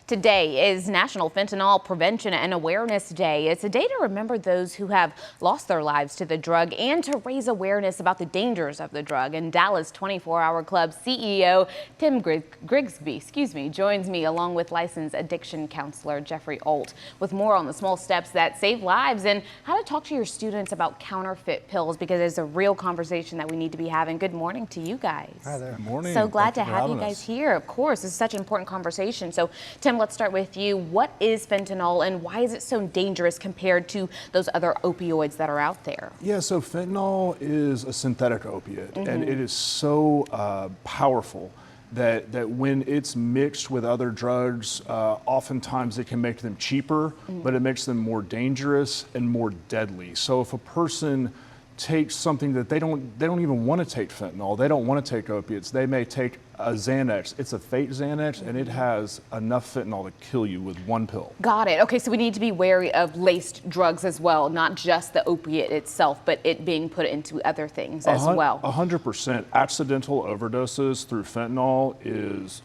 Today is National Fentanyl Prevention and Awareness Day. It's a day to remember those who have lost their lives to the drug and to raise awareness about the dangers of the drug. And Dallas 24-Hour Club CEO Tim Grigsby, joins me along with licensed addiction counselor Jeffrey Ault with more on the small steps that save lives and how to talk to your students about counterfeit pills, because it's a real conversation that we need to be having. Good morning to you guys. Hi there. Good morning. So glad to have you guys here. Of course, it's such an important conversation. So Tim, let's start with you. What is fentanyl and why is it so dangerous compared to those other opioids that are out there? Yeah, so fentanyl is a synthetic opiate, and it is so powerful that when it's mixed with other drugs, oftentimes it can make them cheaper, but it makes them more dangerous and more deadly. So if a person takes something that they don't even want to take fentanyl, they don't want to take opiates, they may take a Xanax. It's a fake Xanax, and it has enough fentanyl to kill you with one pill. Got it. Okay, so we need to be wary of laced drugs as well, not just the opiate itself, but it being put into other things as well. 100%. Accidental overdoses through fentanyl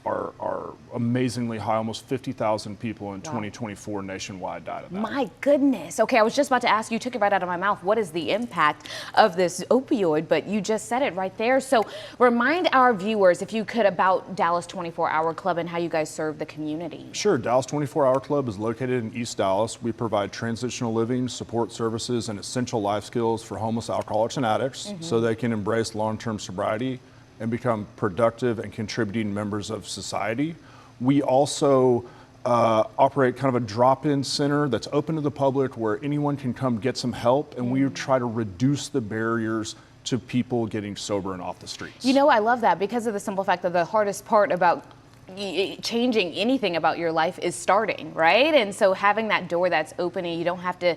are amazingly high. Almost 50,000 people in 2024 nationwide died of that. My goodness. Okay, I was just about to ask you, took it right out of my mouth. What is the impact of this opioid? But you just said it right there. So remind our viewers, if you could, about Dallas 24-Hour Club and how you guys serve the community. Sure. Dallas 24-Hour Club is located in East Dallas. We provide transitional living, support services, and essential life skills for homeless alcoholics and addicts so they can embrace long-term sobriety and become productive and contributing members of society. We also operate kind of a drop-in center that's open to the public where anyone can come get some help, and we try to reduce the barriers to people getting sober and off the streets. You know, I love that because of the simple fact that the hardest part about changing anything about your life is starting, right? And so having that door that's open and you don't have to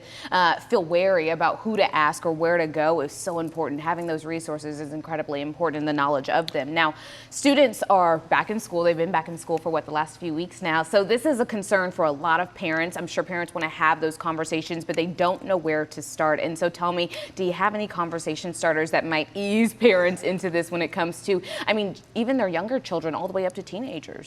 feel wary about who to ask or where to go is so important. Having those resources is incredibly important, and the knowledge of them. Now, students are back in school. They've been back in school for the last few weeks now. So this is a concern for a lot of parents. I'm sure parents want to have those conversations, but they don't know where to start. And so tell me, do you have any conversation starters that might ease parents into this when it comes to, I mean, even their younger children all the way up to teenagers?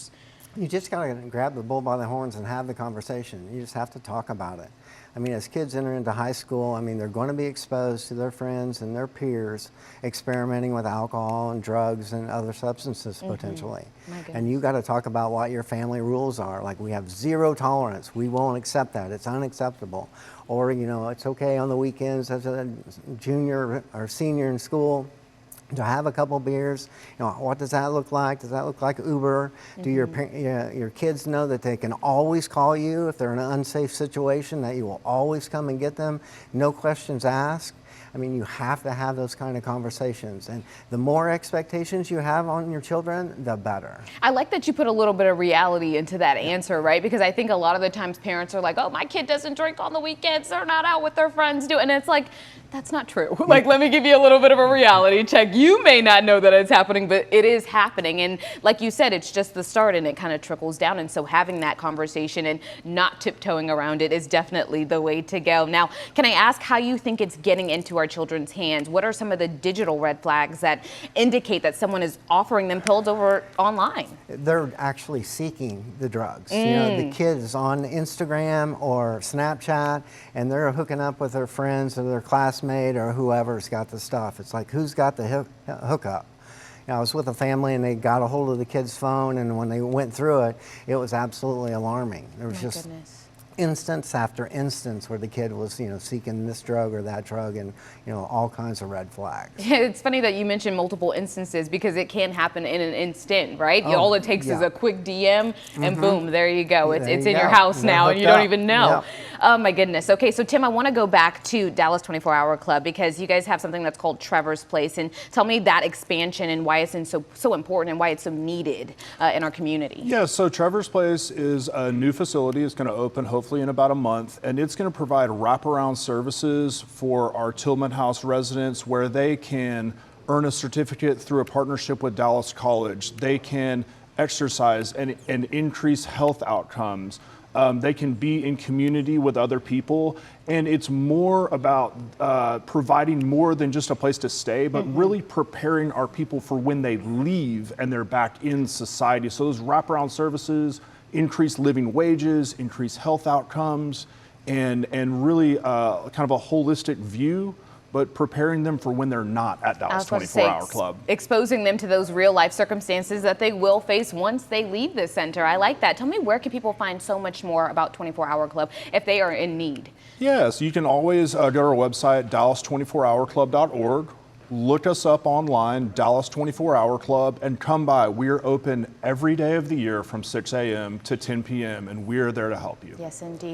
You just got to grab the bull by the horns and have the conversation. You just have to talk about it. I mean, as kids enter into high school, I mean, they're going to be exposed to their friends and their peers experimenting with alcohol and drugs and other substances potentially. And you got to talk about what your family rules are. Like, we have zero tolerance. We won't accept that. It's unacceptable. Or, you know, it's okay on the weekends as a junior or senior in school to have a couple beers. You know, what does that look like? Does that look like Uber? Do your kids know that they can always call you if they're in an unsafe situation, that you will always come and get them, no questions asked? I mean, you have to have those kind of conversations, and the more expectations you have on your children, the better. I like that you put a little bit of reality into that answer, right? Because I think a lot of the times parents are like, oh, my kid doesn't drink on the weekends, they're not out with their friends doing, and it's like, that's not true. Like, let me give you a little bit of a reality check. You may not know that it's happening, but it is happening. And like you said, it's just the start and it kind of trickles down. And so having that conversation and not tiptoeing around it is definitely the way to go. Now, can I ask how you think it's getting into our children's hands? What are some of the digital red flags that indicate that someone is offering them pills over online? They're actually seeking the drugs. You know, the kids on Instagram or Snapchat, and they're hooking up with their friends or their classmates or whoever's got the stuff. It's like, who's got the hookup? You know, I was with a family and they got a hold of the kid's phone, and when they went through it, it was absolutely alarming. There was just instance after instance where the kid was, you know, seeking this drug or that drug, and, you know, all kinds of red flags. It's funny that you mentioned multiple instances because it can happen in an instant, right? All it takes is a quick DM and boom, there you go. It's in your house now and you don't even know. Oh my goodness. Okay, so Tim, I want to go back to Dallas 24-Hour Club because you guys have something that's called Trevor's Place, and tell me that expansion and why it's so important and why it's so needed in our community. Yeah, so Trevor's Place is a new facility. It's going to open hopefully in about a month, and it's going to provide wraparound services for our Tillman House residents where they can earn a certificate through a partnership with Dallas College. They can exercise and increase health outcomes. They can be in community with other people, and it's more about providing more than just a place to stay, but really preparing our people for when they leave and they're back in society. So those wraparound services increased living wages, increased health outcomes, and really kind of a holistic view, but preparing them for when they're not at Dallas 24-Hour Club. Exposing them to those real life circumstances that they will face once they leave the center. I like that. Tell me, where can people find so much more about 24-Hour Club if they are in need? Yes, you can always go to our website, dallas24hourclub.org. Look us up online, Dallas 24-Hour Club, and come by. We're open every day of the year from 6 a.m. to 10 p.m., and we're there to help you. Yes, indeed.